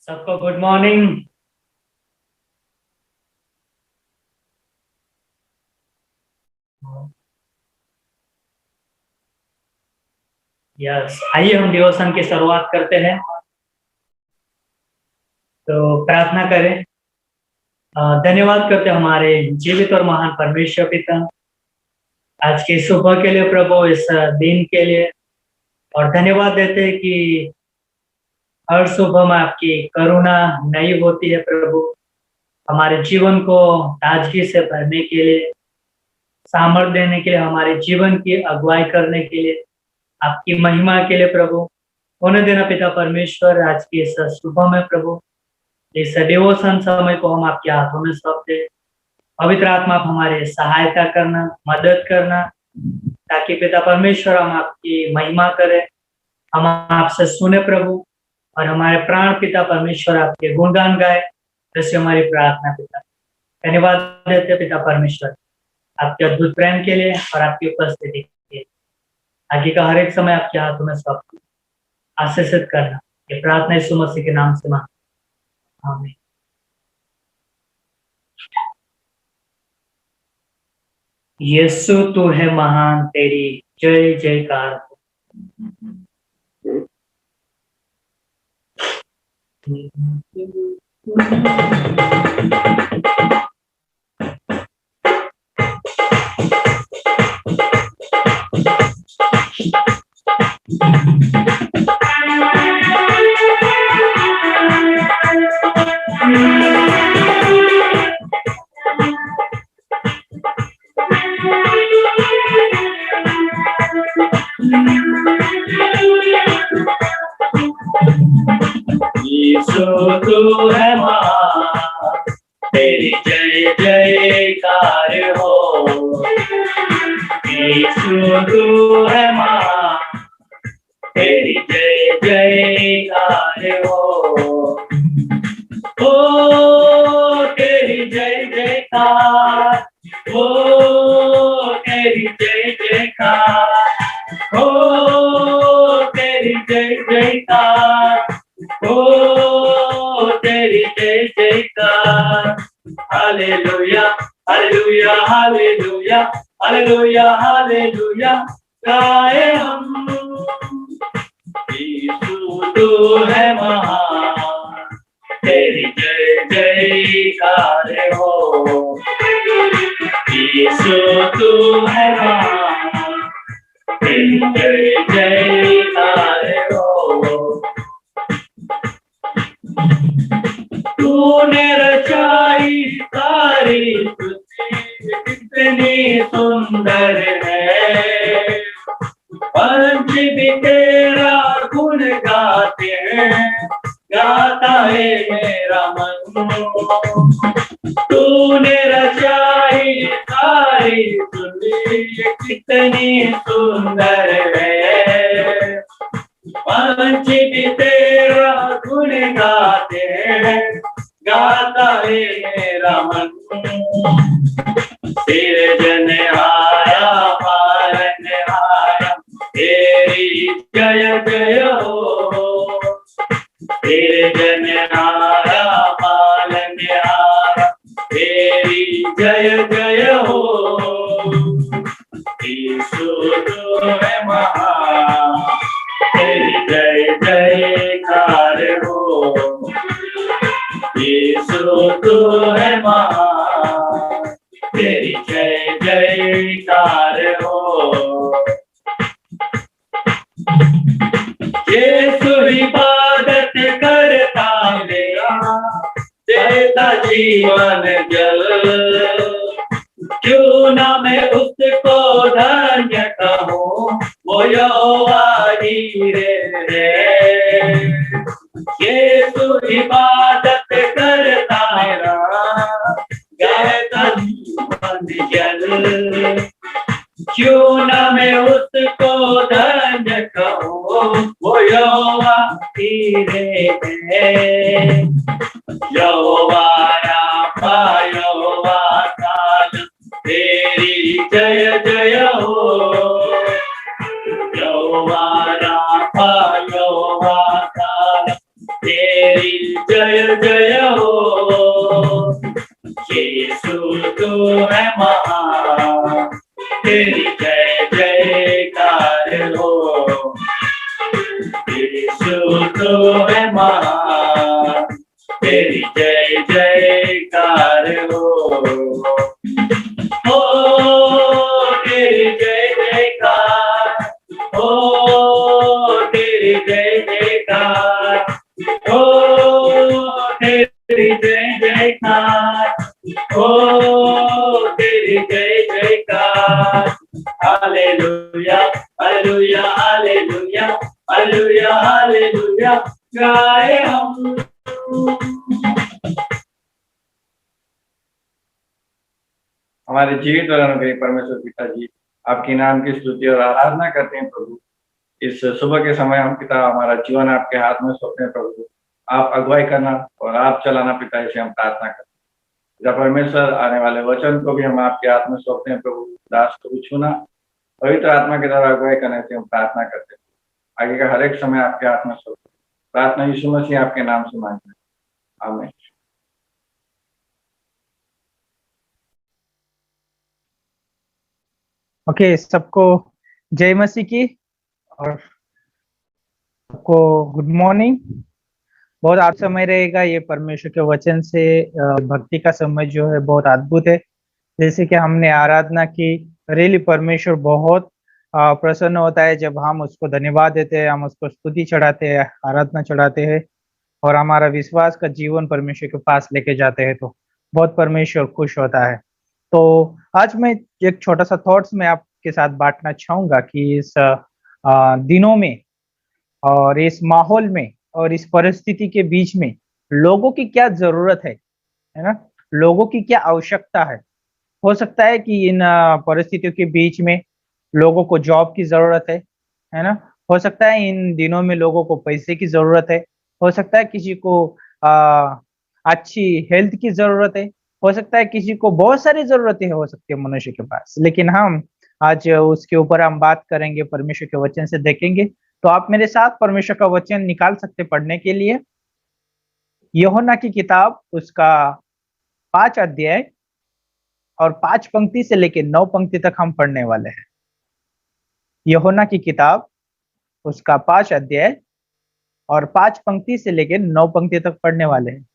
सबको good morning. Yes, आइए हम डिवोशन की शुरुआत करते हैं। तो प्रार्थना करें। धन्यवाद करते हैं हमारे जीवित और महान परमेश्वर पिता, आज की सुबह के लिए प्रभु, इस दिन के लिए। और धन्यवाद देते हैं कि हर सुबह में आपकी करुणा नई होती है प्रभु, हमारे जीवन को ताजगी से भरने के लिए, सामर्थ देने के लिए, हमारे जीवन की अगुवाई करने के लिए, आपकी महिमा के लिए प्रभु। होने देना पिता परमेश्वर, आज की इस सुबह में प्रभु, इस डिवोशन समय को हम आपके हाथों में सौंपते। पवित्र आत्मा आप हमारे सहायता करना, मदद करना, ताकि पिता परमेश्वर हम आपकी महिमा करें, हम आपसे सुने प्रभु, और हमारे प्राण पिता परमेश्वर आपके गुणगान गाए। जैसे हमारी प्रार्थना पिता, धन्यवाद देते पिता परमेश्वर आपके अद्भुत प्रेम के लिए और आपकी उपस्थिति के लिए। आगे का हर एक समय आपके हाथों में सौंपते, आशीषित करना। ये प्रार्थना यीशु मसीह के नाम से मांगते, आमीन। यीशु तू है महान, तेरी जय जयकार हो। यीशु तू है महान, तेरी जय जयकार हो। यीशु तू है महान, तेरी जय जयकार हो। ओ तेरी जय जयकार, ओ तेरी जय जयकार, ओ तेरी जय जयकार, ओ तेरी जय जयकार। Hallelujah hallelujah hallelujah hallelujah hallelujah गाए हम। यीशु तू है महान, तेरी जय जयकार हो। यीशु तू है महान, तेरी जय जयकार हो। तूने रचाई सारी सृष्टि कितनी सुंदर है, पंछ भी तेरा गुण गाते हैं, गाता है मेरा मन। तूने रचाई सारी सृष्टि कितनी सुंदर है, पंछ भी तेरा गुण गाते हैं, गाता है मेरा मन। सिरजनहारा पालनहारा तेरी जय जय हो। सिरजनहारा पालनहारा तेरी जय जय हो। यीशु तू है महान, तेरी जय जयकार हो। यीशु तू है महान, तेरी जय जयकार हो। यीशु इबादत करता मेरा, देता जीवन जल। क्यों ना मैं उसको धन्य कहूँ, वो यहोवा हीरे है। यीशु इबादत करता मेरा, देता जीवन जल। क्यों ना मैं उसको धन्य कहूँ, वो यहोवा हीरे है। यहोवा राफा यहोवा काल, तेरी जय जय हो। यहोवा राफा यहोवा काल, तेरी जय जय हो, यीशु तू है महान, तेरी जय जयकार हो, यीशु तू है महान, तेरी जय जयकार हो, तेरी जय जयकार, तेरी जय जयकार, तेरी जय जयकार, तेरी जय जयकार, hallelujah hallelujah hallelujah hallelujah hallelujah गाए हम। हमारे जीवित और अनुग्रही परमेश्वर पिता जी, आपके नाम की स्तुति और आराधना करते हैं प्रभु। इस सुबह के समय हम पिता हमारा जीवन आपके हाथ में सौंपते हैं प्रभु। आप अगुवाई करना और आप चलाना पिता, इसे हम प्रार्थना करते हैं। पिता परमेश्वर, आने वाले वचन को भी हम आपके हाथ में सौंपते हैं प्रभु। दास को भी छूना, पवित्र आत्मा के द्वारा अगुवाई करने से हम प्रार्थना करते हैं। आगे का हर एक समय आपके हाथ में सौंपते हैं। प्रार्थना यीशु मसीह आपके नाम से मांगते हैं, आमीन। ओके, सबको जय मसीह की और सबको गुड मॉर्निंग। बहुत आज समय रहेगा ये परमेश्वर के वचन से। भक्ति का समय जो है बहुत अद्भुत है। जैसे कि हमने आराधना की, रियली परमेश्वर बहुत प्रसन्न होता है जब हम उसको धन्यवाद देते हैं, हम उसको स्तुति चढ़ाते हैं, आराधना चढ़ाते हैं और हमारा विश्वास का जीवन परमेश्वर के पास लेके जाते हैं, तो बहुत परमेश्वर खुश होता है। तो आज मैं एक छोटा सा थॉट्स में आपके साथ बांटना चाहूंगा कि इस दिनों में और इस माहौल में और इस परिस्थिति के बीच में लोगों की क्या जरूरत है ना, लोगों की क्या आवश्यकता है। हो सकता है कि इन परिस्थितियों के बीच में लोगों को जॉब की जरूरत है ना। हो सकता है इन दिनों में लोगों को पैसे की जरूरत है। हो सकता है किसी को अच्छी हेल्थ की जरूरत है। हो सकता है किसी को बहुत सारी जरूरतें हो सकती है मनुष्य के पास, लेकिन हम आज उसके ऊपर हम बात करेंगे, परमेश्वर के वचन से देखेंगे। तो आप मेरे साथ परमेश्वर का वचन निकाल सकते पढ़ने के लिए। यूहन्ना की किताब उसका 5 अध्याय और 5 पंक्ति से लेकर 9 पंक्ति तक हम पढ़ने वाले हैं। यूहन्ना की किताब उसका 5 अध्याय और 5 पंक्ति से लेकर 9 पंक्ति तक पढ़ने वाले हैं।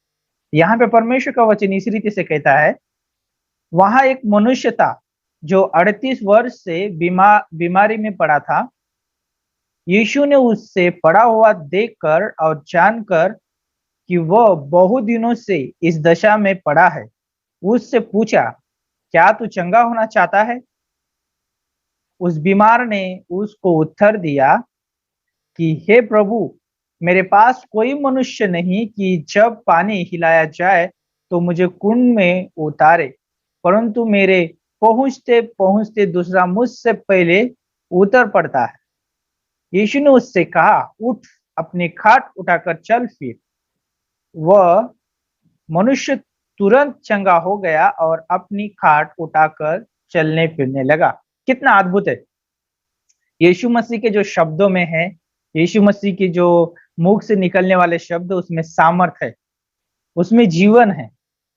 यहाँ पे परमेश्वर का वचन इस रीति से कहता है, वहां एक मनुष्य था जो 38 वर्ष से बीमारी में पड़ा था। यीशु ने उससे पड़ा हुआ देखकर और जानकर कि वह बहुत दिनों से इस दशा में पड़ा है, उससे पूछा, क्या तू चंगा होना चाहता है? उस बीमार ने उसको उत्तर दिया कि हे प्रभु, मेरे पास कोई मनुष्य नहीं कि जब पानी हिलाया जाए तो मुझे कुंड में उतारे, परंतु मेरे पहुंचते पहुंचते दूसरा मुझसे पहले उतर पड़ता है। यीशु ने उससे कहा, उठ, अपनी खाट उठाकर चल फिर। वह मनुष्य तुरंत चंगा हो गया और अपनी खाट उठाकर चलने फिरने लगा। कितना अद्भुत है! यीशु मसीह के जो शब्दों में है, यीशु मसीह के जो मुख से निकलने वाले शब्द, उसमें सामर्थ है, उसमें जीवन है,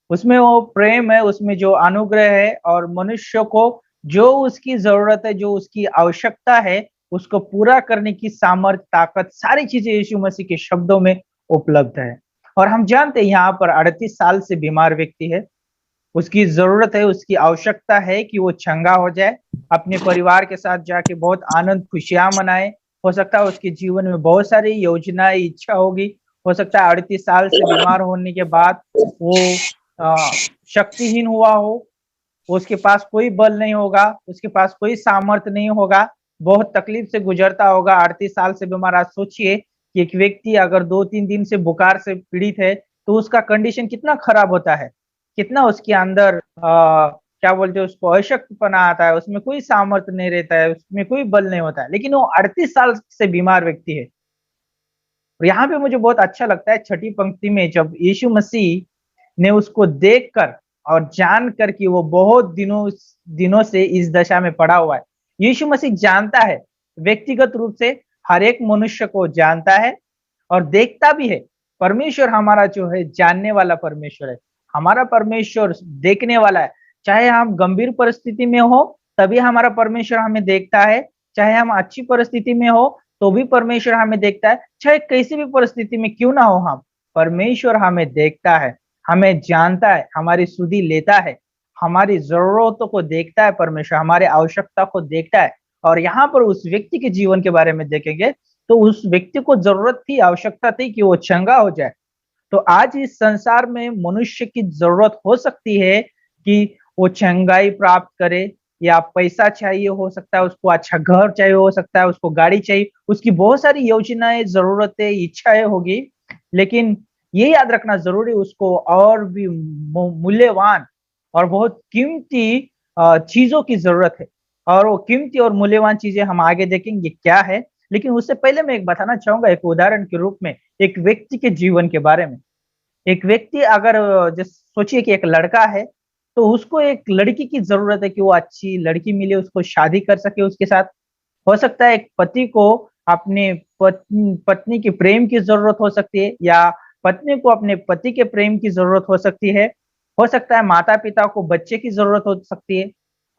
उसमें वो प्रेम है, उसमें जो अनुग्रह है और मनुष्य को जो उसकी जरूरत है, जो उसकी आवश्यकता है, उसको पूरा करने की सामर्थ्य, ताकत, सारी चीजें यीशु मसीह के शब्दों में उपलब्ध है। और हम जानते हैं यहाँ पर 38 साल से बीमार व्यक्ति है, उसकी जरूरत है, उसकी आवश्यकता है कि वो चंगा हो जाए, अपने परिवार के साथ जाके बहुत आनंद खुशियां मनाए। हो सकता है उसके जीवन में बहुत सारी योजनाएं, इच्छा होगी। हो सकता है 38 साल से बीमार होने के बाद वो शक्तिहीन हुआ हो, उसके पास कोई बल नहीं होगा, उसके पास कोई सामर्थ्य नहीं होगा, बहुत तकलीफ से गुजरता होगा 38 साल से बीमार। आज सोचिए कि एक व्यक्ति अगर 2-3 दिन से बुखार से पीड़ित है तो उसका कंडीशन कितना खराब होता है, कितना उसके अंदर क्या बोलते हैं उसको, अशक्तपना आता है, उसमें कोई सामर्थ्य नहीं रहता है, उसमें कोई बल नहीं होता है। लेकिन वो 38 साल से बीमार व्यक्ति है। और यहाँ पे मुझे बहुत अच्छा लगता है 6ठी पंक्ति में, जब यीशु मसीह ने उसको देखकर और जानकर कि वो बहुत दिनों से इस दशा में पड़ा हुआ है। यीशु मसीह जानता है, व्यक्तिगत रूप से हर एक मनुष्य को जानता है और देखता भी है, परमेश्वर हमारा जो है जानने वाला परमेश्वर है। हमारा परमेश्वर देखने वाला है। चाहे हम गंभीर परिस्थिति में हो तभी हमारा परमेश्वर हमें देखता है, चाहे हम अच्छी परिस्थिति में हो तो भी परमेश्वर हमें देखता है, चाहे कैसी भी परिस्थिति में क्यों ना हो हम, परमेश्वर हमें देखता है, हमें जानता है, हमारी सुधि लेता है, हमारी जरूरतों को देखता है परमेश्वर, हमारे आवश्यकता को देखता है। और यहाँ पर उस व्यक्ति के जीवन के बारे में देखेंगे तो उस व्यक्ति को जरूरत थी, आवश्यकता थी कि वो चंगा हो जाए। तो आज इस संसार में मनुष्य की जरूरत हो सकती है कि वो चंगाई प्राप्त करे, या पैसा चाहिए हो सकता है, उसको अच्छा घर चाहिए हो सकता है, उसको गाड़ी चाहिए, उसकी बहुत सारी योजनाएं, जरूरतें, इच्छाएं होगी। लेकिन ये याद रखना जरूरी, उसको और भी मूल्यवान और बहुत कीमती चीजों की जरूरत है। और वो कीमती और मूल्यवान चीजें हम आगे देखेंगे क्या है। लेकिन उससे पहले मैं एक बताना चाहूंगा, एक उदाहरण के रूप में एक व्यक्ति के जीवन के बारे में। एक व्यक्ति अगर जैसे सोचिए कि एक लड़का है, तो उसको एक लड़की की जरूरत है कि वो अच्छी लड़की मिले, उसको शादी कर सके उसके साथ। हो सकता है एक पति को अपने पत्नी के प्रेम की जरूरत हो सकती है, या पत्नी को अपने पति के प्रेम की जरूरत हो सकती है। हो सकता है माता पिता को बच्चे की जरूरत हो सकती है,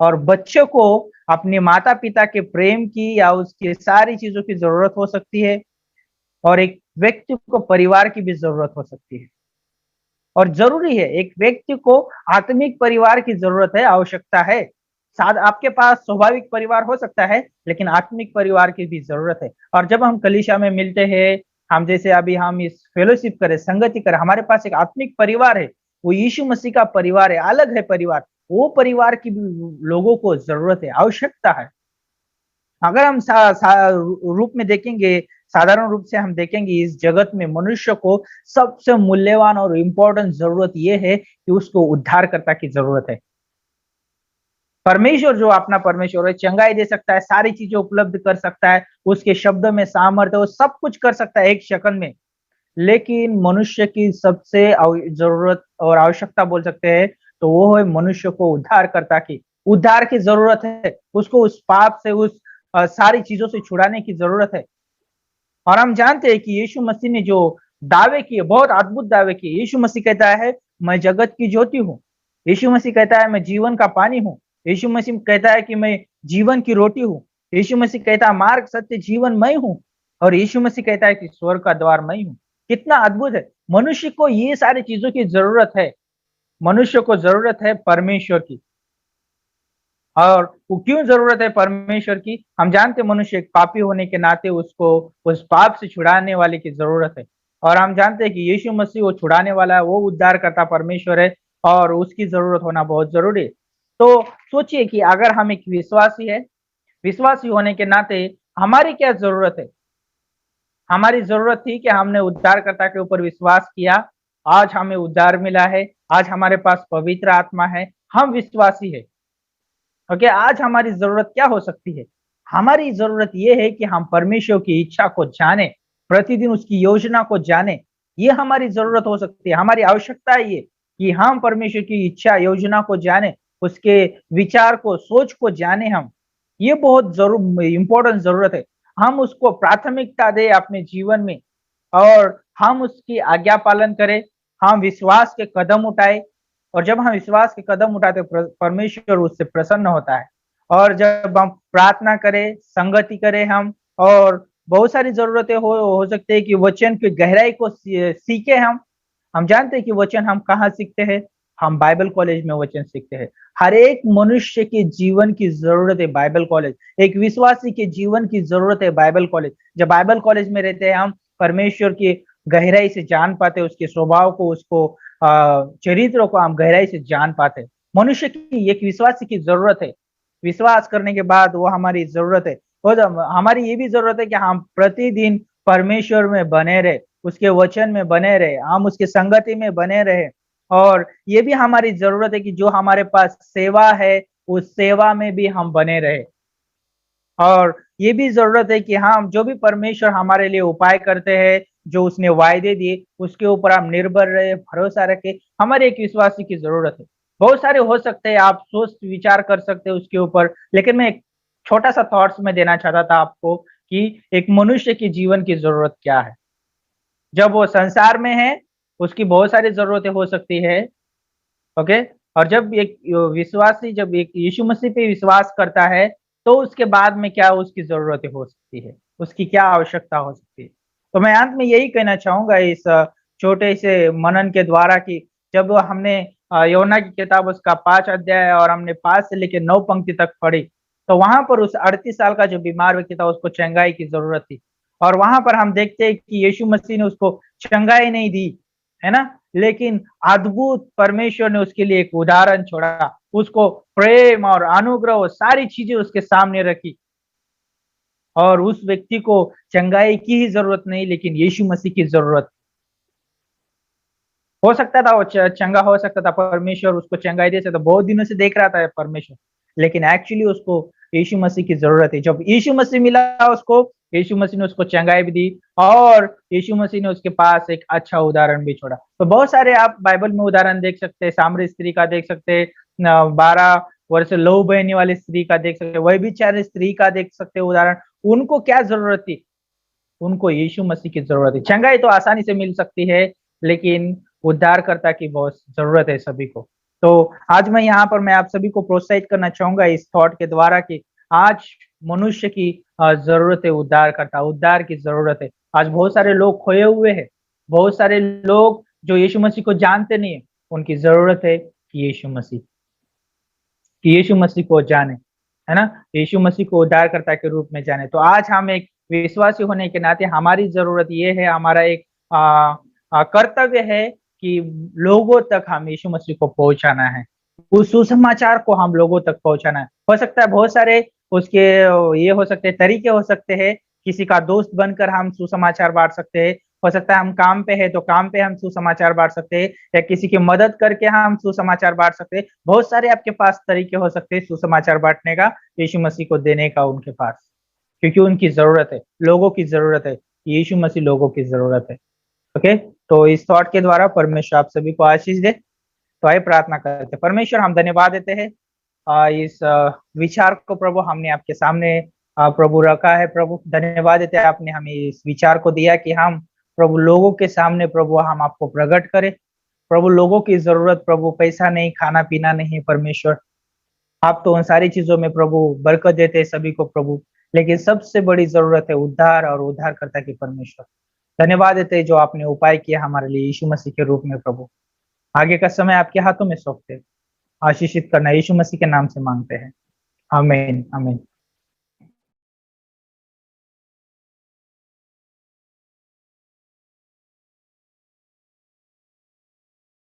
और बच्चे को अपने माता पिता के प्रेम की या उसकी सारी चीजों की जरूरत हो सकती है। और एक व्यक्ति को परिवार की भी जरूरत हो सकती है। और जरूरी है, एक व्यक्ति को आत्मिक परिवार की जरूरत है, आवश्यकता है। शायद आपके पास स्वाभाविक परिवार हो सकता है, लेकिन आत्मिक परिवार की भी जरूरत है। और जब हम कलीसिया में मिलते हैं, हम जैसे अभी हम इस फेलोशिप करें, संगति करें, हमारे पास एक आत्मिक परिवार है, वो यीशु मसीह का परिवार है, अलग है परिवार। वो परिवार की भी लोगों को जरूरत है, आवश्यकता है। अगर हम रूप में देखेंगे, साधारण रूप से हम देखेंगे, इस जगत में मनुष्य को सबसे मूल्यवान और इम्पोर्टेंट जरूरत यह है कि उसको उद्धारकर्ता की जरूरत है। परमेश्वर जो अपना परमेश्वर है, चंगाई दे सकता है, सारी चीजें उपलब्ध कर सकता है, उसके शब्दों में सामर्थ्य, वो सब कुछ कर सकता है एक सेकंड में। लेकिन मनुष्य की सबसे जरूरत और आवश्यकता बोल सकते हैं तो वो है मनुष्य को उद्धारकर्ता की, उद्धार की जरूरत है। उसको उस पाप से, उस सारी चीजों से छुड़ाने की जरूरत है। और हम जानते हैं कि यीशु मसीह ने जो दावे किए, बहुत अद्भुत दावे किए। यीशु मसीह कहता है मैं जगत की ज्योति हूँ। यीशु मसीह कहता है मैं जीवन का पानी हूँ। यीशु मसीह कहता है कि मैं जीवन की रोटी हूँ। यीशु मसीह कहता है मार्ग, सत्य, जीवन मैं हूँ। और यीशु मसीह कहता है कि स्वर्ग का द्वार मैं हूँ। कितना अद्भुत है। मनुष्य को ये सारी चीजों की जरूरत है। मनुष्य को जरूरत है परमेश्वर की। और वो क्यों जरूरत है परमेश्वर की? हम जानते मनुष्य एक पापी होने के नाते उसको उस पाप से छुड़ाने वाले की जरूरत है। और हम जानते हैं कि यीशु मसीह वो छुड़ाने वाला है, वो उद्धार करता परमेश्वर है, और उसकी जरूरत होना बहुत जरूरी है। तो सोचिए कि अगर हम एक विश्वासी है, विश्वासी होने के नाते हमारी क्या जरूरत है? हमारी जरूरत थी कि हमने उद्धारकर्ता के ऊपर विश्वास किया, आज हमें उद्धार मिला है, आज हमारे पास पवित्र आत्मा है, हम विश्वासी है। ओके, आज हमारी जरूरत क्या हो सकती है? हमारी जरूरत यह है कि हम परमेश्वर की इच्छा को जाने, प्रतिदिन उसकी योजना को जाने। ये हमारी जरूरत हो सकती है, हमारी आवश्यकता है ये कि हम परमेश्वर की इच्छा, योजना को जाने, उसके विचार को, सोच को जाने हम। ये बहुत जरूर इंपॉर्टेंट जरूरत है। हम उसको प्राथमिकता दें अपने जीवन में, और हम उसकी आज्ञा पालन करें, हम विश्वास के कदम उठाए। और जब हम विश्वास के कदम उठाते, परमेश्वर उससे प्रसन्न होता है। और जब हम प्रार्थना करें, संगति करें हम, और बहुत सारी जरूरतें हो सकती है कि वचन की गहराई को सीखे हम जानते हैं कि वचन हम कहाँ सीखते हैं? हम बाइबल कॉलेज में वचन सीखते हैं। हर एक मनुष्य के जीवन की जरूरत है बाइबल कॉलेज। एक विश्वासी के जीवन की जरूरत है बाइबल कॉलेज। जब बाइबल कॉलेज में रहते हैं, हम परमेश्वर की गहराई से जान पाते, उसके स्वभाव को, उसको चरित्र को हम गहराई से जान पाते। मनुष्य की एक विश्वासी की जरूरत है। विश्वास करने के बाद वो हमारी जरूरत है। और हमारी ये भी जरूरत है कि हम प्रतिदिन परमेश्वर में बने रहे, उसके वचन में बने रहे, हम उसके संगति में बने रहे। और ये भी हमारी जरूरत है कि जो हमारे पास सेवा है, उस सेवा में भी हम बने रहे। और ये भी जरूरत है कि हम जो भी परमेश्वर हमारे लिए उपाय करते हैं, जो उसने वायदे दिए, उसके ऊपर हम निर्भर रहे, भरोसा रखे। हमारे एक विश्वासी की जरूरत है। बहुत सारे हो सकते हैं, आप सोच विचार कर सकते हैं उसके ऊपर, लेकिन मैं एक छोटा सा थॉट्स में देना चाहता था आपको कि एक मनुष्य के जीवन की जरूरत क्या है। जब वो संसार में है उसकी बहुत सारी जरूरतें हो सकती है, ओके। और जब एक विश्वासी जब एक यीशु मसीह पे विश्वास करता है तो उसके बाद में क्या उसकी जरूरतें हो सकती है, उसकी क्या आवश्यकता हो सकती है। तो मैं अंत में यही कहना चाहूंगा इस छोटे से मनन के द्वारा कि जब हमने योना की किताब उसका 5 अध्याय और हमने 5 से लेकर 9 पंक्ति तक पढ़ी, तो वहां पर उस 38 साल का जो बीमार व्यक्ति था उसको चंगाई की जरूरत थी। और वहां पर हम देखते हैं कि यीशु मसीह ने उसको चंगाई नहीं दी, है ना, लेकिन अद्भुत परमेश्वर ने उसके लिए एक उदाहरण छोड़ा, उसको प्रेम और अनुग्रह और सारी चीजें उसके सामने रखी। और उस व्यक्ति को चंगाई की ही जरूरत नहीं, लेकिन यीशु मसीह की जरूरत हो सकता था। वो चंगा हो सकता था, परमेश्वर उसको चंगाई दे सकता, बहुत दिनों से देख रहा था परमेश्वर, लेकिन एक्चुअली उसको यीशु मसीह की जरूरत है। जब यीशु मसीह मिला उसको, यीशु मसीह ने उसको चंगाई भी दी और यीशु मसीह ने उसके पास एक अच्छा उदाहरण भी छोड़ा। तो बहुत सारे आप बाइबल में उदाहरण देख सकते हैं, सामरी स्त्री का देख सकते हैं, 12 वर्ष लहू बहने वाली स्त्री का देख सकते हैं, वही भी स्त्री का देख सकते हैं उदाहरण। उनको क्या जरूरत थी? उनको यीशु मसीह की जरूरत है। चंगाई तो आसानी से मिल सकती है, लेकिन उद्धारकर्ता की बहुत जरूरत है सभी को। तो आज मैं यहाँ पर मैं आप सभी को प्रोत्साहित करना चाहूंगा इस थॉट के द्वारा कि आज मनुष्य की जरूरत है उद्धारकर्ता, उद्धार की जरूरत है। आज बहुत सारे लोग खोए हुए हैं, बहुत सारे लोग जो यीशु मसीह को जानते नहीं है, उनकी जरूरत है कि यीशु मसीह को जाने, है ना, यीशु मसीह को उद्धारकर्ता के रूप में जाने। तो आज हम एक विश्वासी होने के नाते हमारी जरूरत ये है, हमारा एक कर्तव्य है कि लोगों तक हम यीशु मसीह को पहुंचाना है, उस सुसमाचार को हम लोगों तक पहुंचाना है। हो सकता है बहुत सारे उसके ये हो सकते हैं, तरीके हो सकते हैं, किसी का दोस्त बनकर हम सुसमाचार बांट सकते हैं, हो सकता है हम काम पे है तो काम पे हम सुसमाचार बांट सकते हैं, या किसी की मदद करके हम सुसमाचार बांट सकते हैं। बहुत सारे आपके पास तरीके हो सकते हैं सुसमाचार बांटने का, यीशु मसीह को देने का उनके पास, क्योंकि उनकी जरूरत है, लोगों की जरूरत है, यीशु मसीह लोगों की जरूरत है। ओके, तो इस थॉट के द्वारा परमेश्वर आप सभी को आशीष दे। तो आइए प्रार्थना करते हैं। परमेश्वर हम धन्यवाद देते हैं इस विचार को प्रभु हमने आपके सामने प्रभु रखा है। प्रभु धन्यवाद देते हैं, आपने हमें इस विचार को दिया कि हम प्रभु लोगों के सामने प्रभु हम आपको प्रकट करें। प्रभु लोगों की जरूरत प्रभु पैसा नहीं, खाना पीना नहीं परमेश्वर, आप तो उन सारी चीजों में प्रभु बरकत देते हैं सभी को प्रभु, लेकिन सबसे बड़ी जरूरत है उद्धार और उद्धारकर्ता की परमेश्वर। धन्यवाद देते हैं जो आपने उपाय किया हमारे लिए यीशु मसीह के रूप में प्रभु। आगे का समय आपके हाथों में सौंपते, आशीषित करना यीशु मसीह के नाम से मांगते हैं, आमीन आमीन।